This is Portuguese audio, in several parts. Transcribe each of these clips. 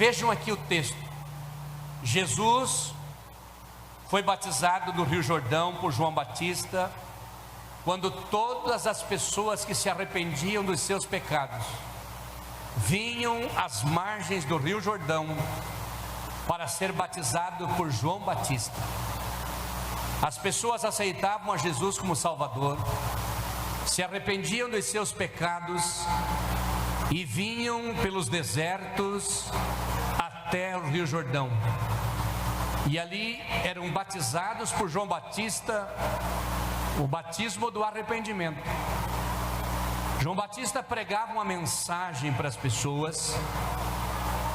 vejam aqui o texto. Jesus foi batizado no Rio Jordão por João Batista, quando todas as pessoas que se arrependiam dos seus pecados vinham às margens do Rio Jordão para ser batizado por João Batista. As pessoas aceitavam a Jesus como Salvador, se arrependiam dos seus pecados e vinham pelos desertos até o Rio Jordão. E ali eram batizados por João Batista, o batismo do arrependimento. João Batista pregava uma mensagem para as pessoas,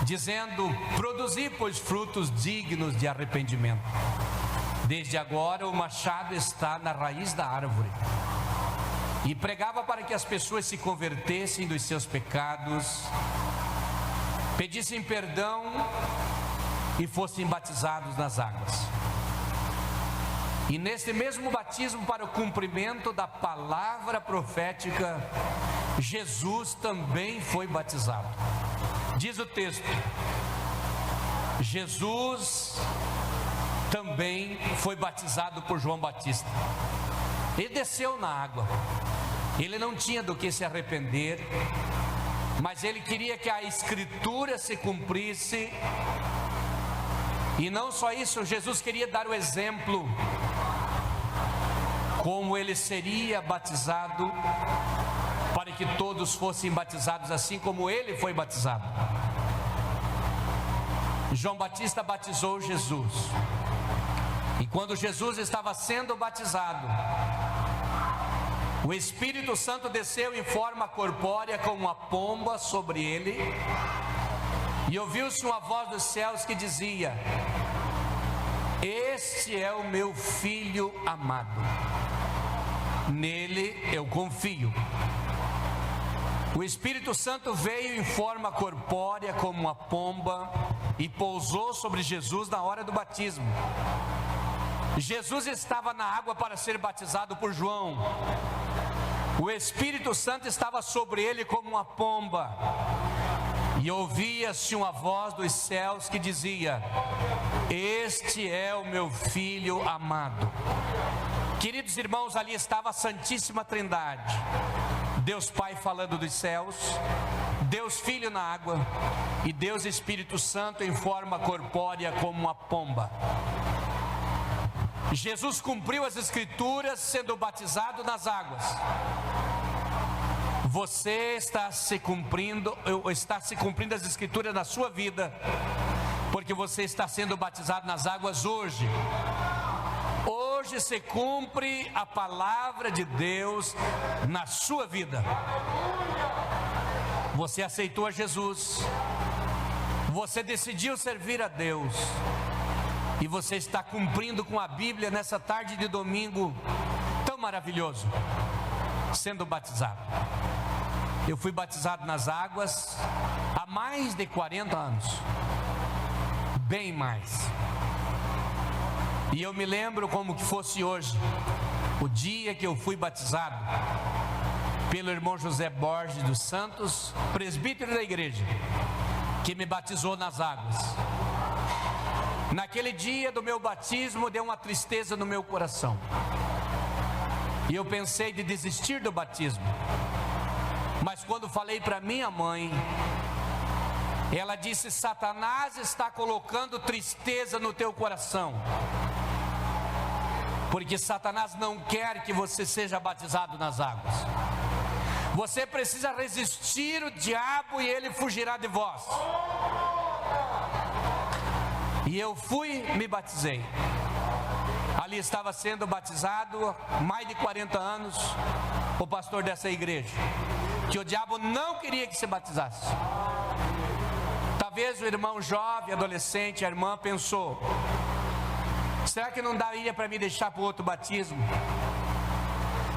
dizendo: produzi, pois, frutos dignos de arrependimento. Desde agora o machado está na raiz da árvore. E pregava para que as pessoas se convertessem dos seus pecados, pedissem perdão e fossem batizados nas águas. E nesse mesmo batismo, para o cumprimento da palavra profética, Jesus também foi batizado. Diz o texto: Jesus também foi batizado por João Batista. Ele desceu na água. Ele não tinha do que se arrepender, mas ele queria que a Escritura se cumprisse. E não só isso, Jesus queria dar o exemplo como ele seria batizado, para que todos fossem batizados assim como ele foi batizado. João Batista batizou Jesus, e quando Jesus estava sendo batizado, o Espírito Santo desceu em forma corpórea como uma pomba sobre ele, e ouviu-se uma voz dos céus que dizia: este é o meu filho amado, nele eu confio. O Espírito Santo veio em forma corpórea como uma pomba e pousou sobre Jesus na hora do batismo. Jesus estava na água para ser batizado por João. O Espírito Santo estava sobre ele como uma pomba, e ouvia-se uma voz dos céus que dizia: este é o meu filho amado. Queridos irmãos, ali estava a Santíssima Trindade, Deus Pai falando dos céus, Deus Filho na água e Deus Espírito Santo em forma corpórea como uma pomba. Jesus cumpriu as Escrituras sendo batizado nas águas. Você está se cumprindo as Escrituras na sua vida, porque você está sendo batizado nas águas hoje. Hoje se cumpre a palavra de Deus na sua vida. Você aceitou a Jesus, você decidiu servir a Deus, e você está cumprindo com a Bíblia nessa tarde de domingo tão maravilhoso, sendo batizado. Eu fui batizado nas águas há mais de 40 anos, bem mais. E eu me lembro como que fosse hoje, o dia que eu fui batizado pelo irmão José Borges dos Santos, presbítero da igreja, que me batizou nas águas. Naquele dia do meu batismo deu uma tristeza no meu coração, e eu pensei de desistir do batismo. Mas quando falei para minha mãe, ela disse: Satanás está colocando tristeza no teu coração, porque Satanás não quer que você seja batizado nas águas. Você precisa resistir o diabo e ele fugirá de vós. E eu fui, me batizei. Ali estava sendo batizado há mais de 40 anos o pastor dessa igreja, que o diabo não queria que se batizasse. Talvez o irmão jovem, adolescente, a irmã pensou: será que não daria para me deixar para o outro batismo?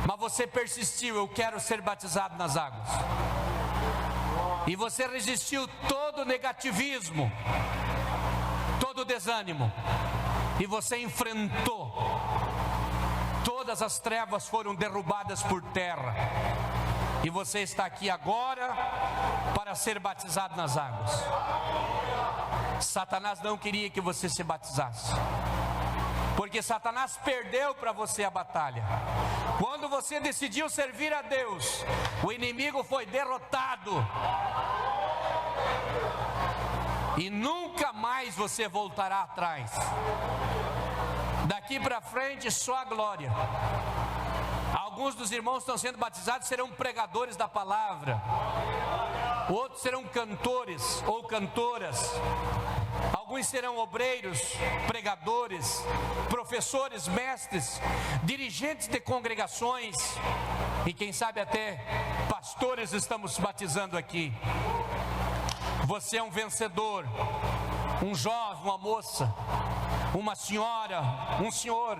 Mas você persistiu: eu quero ser batizado nas águas. E você resistiu todo o negativismo, todo o desânimo, e você enfrentou. Todas as trevas foram derrubadas por terra, e você está aqui agora para ser batizado nas águas. Satanás não queria que você se batizasse, porque Satanás perdeu para você a batalha. Quando você decidiu servir a Deus, o inimigo foi derrotado, e nunca mais você voltará atrás. Daqui para frente só a glória. Alguns dos irmãos estão sendo batizados, serão pregadores da palavra. Outros serão cantores ou cantoras. Alguns serão obreiros, pregadores, professores, mestres, dirigentes de congregações e quem sabe até pastores estamos batizando aqui. Você é um vencedor, um jovem, uma moça, uma senhora, um senhor.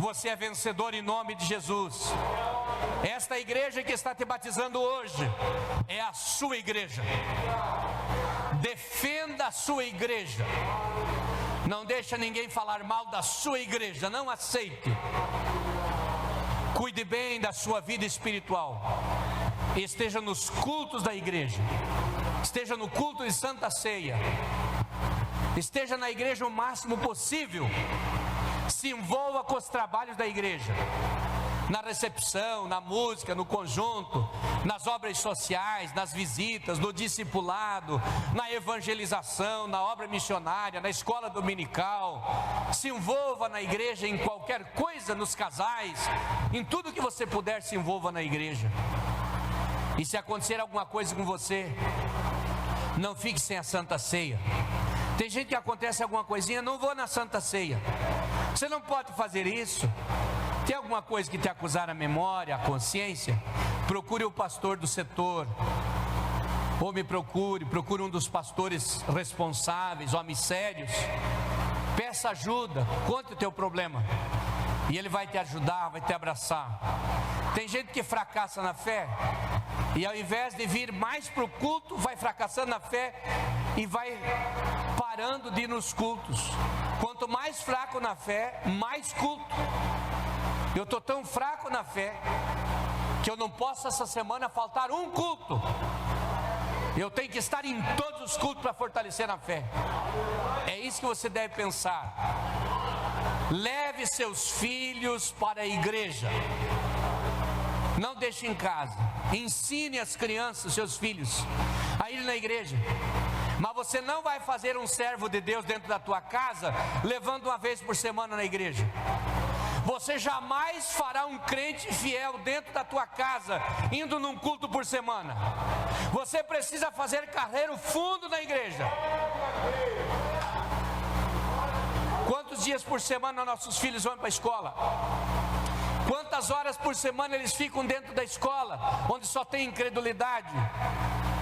Você é vencedor em nome de Jesus. Esta igreja que está te batizando hoje é a sua igreja. Defenda a sua igreja. Não deixa ninguém falar mal da sua igreja. Não aceite. Cuide bem da sua vida espiritual. Esteja nos cultos da igreja. Esteja no culto de Santa Ceia. Esteja na igreja o máximo possível. Se envolva com os trabalhos da igreja. Na recepção, na música, no conjunto, nas obras sociais, nas visitas, no discipulado, na evangelização, na obra missionária, na escola dominical. Se envolva na igreja em qualquer coisa, nos casais, em tudo que você puder, se envolva na igreja. E se acontecer alguma coisa com você, não fique sem a Santa Ceia. Tem gente que acontece alguma coisinha, não vou na Santa Ceia. Você não pode fazer isso. Tem alguma coisa que te acusar a memória, a consciência? Procure o pastor do setor. Ou me procure um dos pastores responsáveis, homens sérios. Peça ajuda, conte o teu problema. E ele vai te ajudar, vai te abraçar. Tem gente que fracassa na fé, e ao invés de vir mais para o culto, vai fracassando na fé e vai parando de ir nos cultos. Quanto mais fraco na fé, mais culto. Eu estou tão fraco na fé que eu não posso essa semana faltar um culto. Eu tenho que estar em todos os cultos para fortalecer na fé. É isso que você deve pensar. Leve seus filhos para a igreja. Não deixe em casa. Ensine as crianças, seus filhos, a ir na igreja. Mas você não vai fazer um servo de Deus dentro da tua casa, levando uma vez por semana na igreja. Você jamais fará um crente fiel dentro da tua casa, indo num culto por semana. Você precisa fazer carreira fundo na igreja. Quantos dias por semana nossos filhos vão para a escola? Quantas horas por semana eles ficam dentro da escola, onde só tem incredulidade?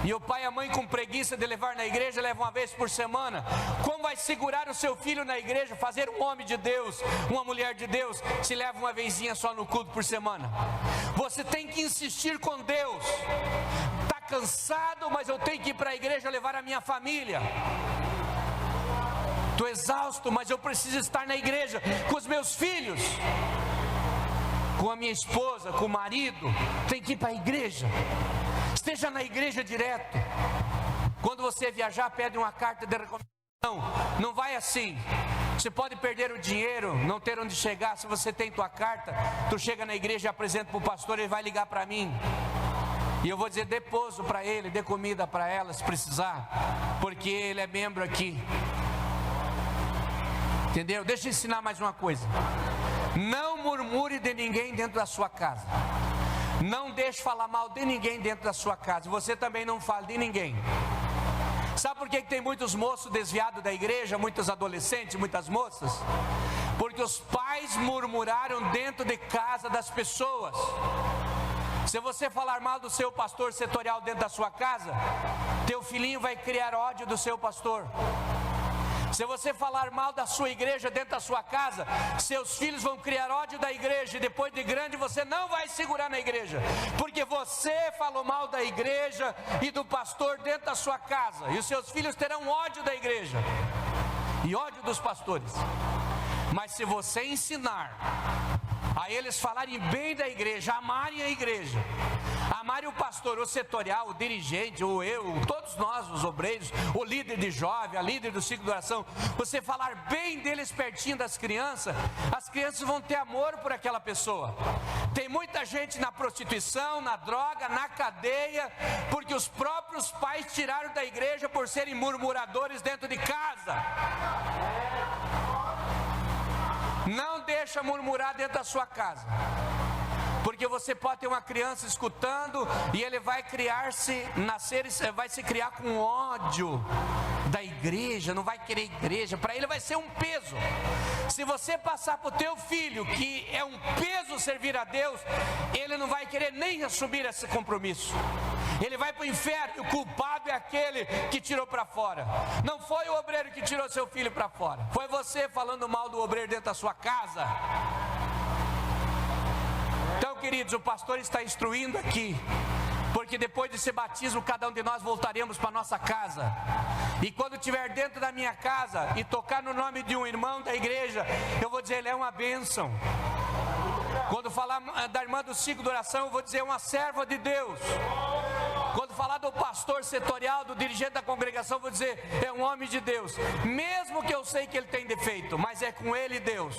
E o pai e a mãe com preguiça de levar na igreja, levam uma vez por semana. Como vai segurar o seu filho na igreja, fazer um homem de Deus, uma mulher de Deus, se leva uma vezinha só no culto por semana? Você tem que insistir com Deus. Está cansado, mas eu tenho que ir para a igreja levar a minha família. Estou exausto, mas eu preciso estar na igreja com os meus filhos, com a minha esposa, com o marido. Tem que ir para a igreja. Esteja na igreja direto. Quando você viajar, pede uma carta de recomendação. Não vai assim. Você pode perder o dinheiro, não ter onde chegar. Se você tem tua carta, tu chega na igreja e apresenta para o pastor, ele vai ligar para mim. E eu vou dizer, dê pouso para ele, dê comida para ela, se precisar, porque ele é membro aqui. Entendeu? Deixa eu ensinar mais uma coisa. Não murmure de ninguém dentro da sua casa. Não deixe falar mal de ninguém dentro da sua casa. Você também não fale de ninguém. Sabe por que tem muitos moços desviados da igreja? Muitos adolescentes, muitas moças? Porque os pais murmuraram dentro de casa das pessoas. Se você falar mal do seu pastor setorial dentro da sua casa, teu filhinho vai criar ódio do seu pastor. Se você falar mal da sua igreja dentro da sua casa, seus filhos vão criar ódio da igreja. E depois de grande você não vai segurar na igreja, porque você falou mal da igreja e do pastor dentro da sua casa. E os seus filhos terão ódio da igreja e ódio dos pastores. Mas se você ensinar a eles falarem bem da igreja, amarem a igreja, amarem o pastor, o setorial, o dirigente, ou eu, todos nós, os obreiros, o líder de jovem, a líder do ciclo de oração, você falar bem deles pertinho das crianças, as crianças vão ter amor por aquela pessoa. Tem muita gente na prostituição, na droga, na cadeia, porque os próprios pais tiraram da igreja por serem murmuradores dentro de casa. Não deixa murmurar dentro da sua casa, porque você pode ter uma criança escutando e ele vai vai se criar com ódio da igreja, não vai querer igreja, para ele vai ser um peso. Se você passar para o teu filho que é um peso servir a Deus, ele não vai querer nem assumir esse compromisso. Ele vai para o inferno, e o culpado é aquele que tirou para fora. Não foi o obreiro que tirou seu filho para fora, foi você falando mal do obreiro dentro da sua casa. Então, queridos, o pastor está instruindo aqui, porque depois desse batismo, cada um de nós voltaremos para nossa casa. E quando estiver dentro da minha casa e tocar no nome de um irmão da igreja, eu vou dizer, ele é uma bênção. Quando falar da irmã do ciclo de oração, eu vou dizer, uma serva de Deus. Quando falar do pastor setorial, do dirigente da congregação, eu vou dizer, é um homem de Deus. Mesmo que eu sei que ele tem defeito, mas é com ele Deus.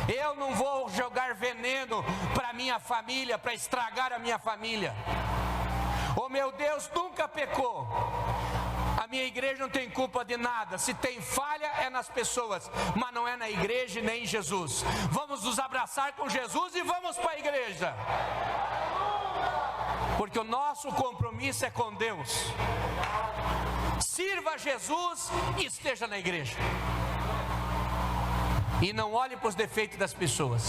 Eu não vou jogar veneno para minha família, para estragar a minha família. O meu Deus nunca pecou. A minha igreja não tem culpa de nada. Se tem falha é nas pessoas, mas não é na igreja e nem em Jesus. Vamos nos abraçar com Jesus e vamos para a igreja, porque o nosso compromisso é com Deus. Sirva a Jesus e esteja na igreja, e não olhe para os defeitos das pessoas.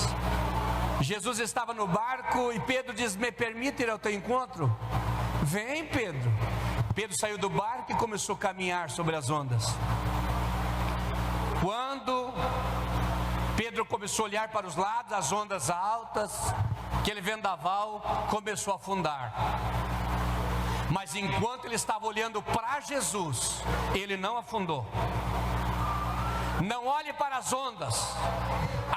Jesus estava no barco e Pedro diz, me permite ir ao teu encontro? Vem, Pedro. Pedro saiu do barco e começou a caminhar sobre as ondas. Quando Pedro começou a olhar para os lados, as ondas altas, aquele vendaval começou a afundar. Mas enquanto ele estava olhando para Jesus, ele não afundou. Não olhe para as ondas.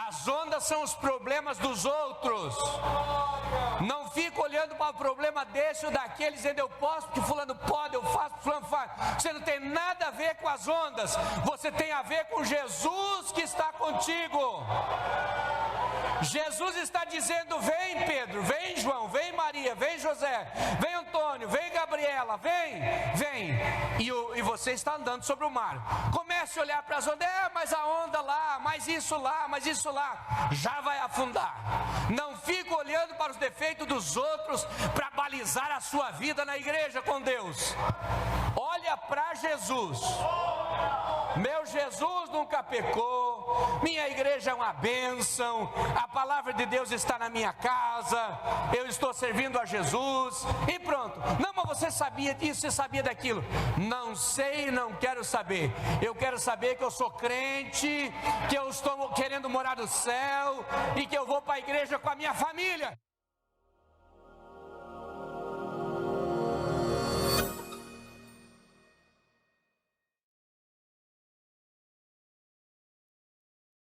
As ondas são os problemas dos outros. Não fique olhando para o problema desse ou daquele, dizendo eu posso porque fulano pode, eu faço porque fulano faz. Você não tem nada a ver com as ondas. Você tem a ver com Jesus que está contigo. Jesus está dizendo, vem Pedro, vem João, vem Maria, vem José, vem Antônio, vem Gabriela, vem. E você está andando sobre o mar. Comece a olhar para as ondas, mas a onda lá, mas isso lá, já vai afundar. Não fique olhando para os defeitos dos outros para balizar a sua vida na igreja com Deus. Olha para Jesus. Meu Jesus nunca pecou, minha igreja é uma bênção, a palavra de Deus está na minha casa, eu estou servindo a Jesus, e pronto. Não, mas você sabia disso, você sabia daquilo? Não sei, não quero saber. Eu quero saber que eu sou crente, que eu estou querendo morar no céu, e que eu vou para a igreja com a minha família.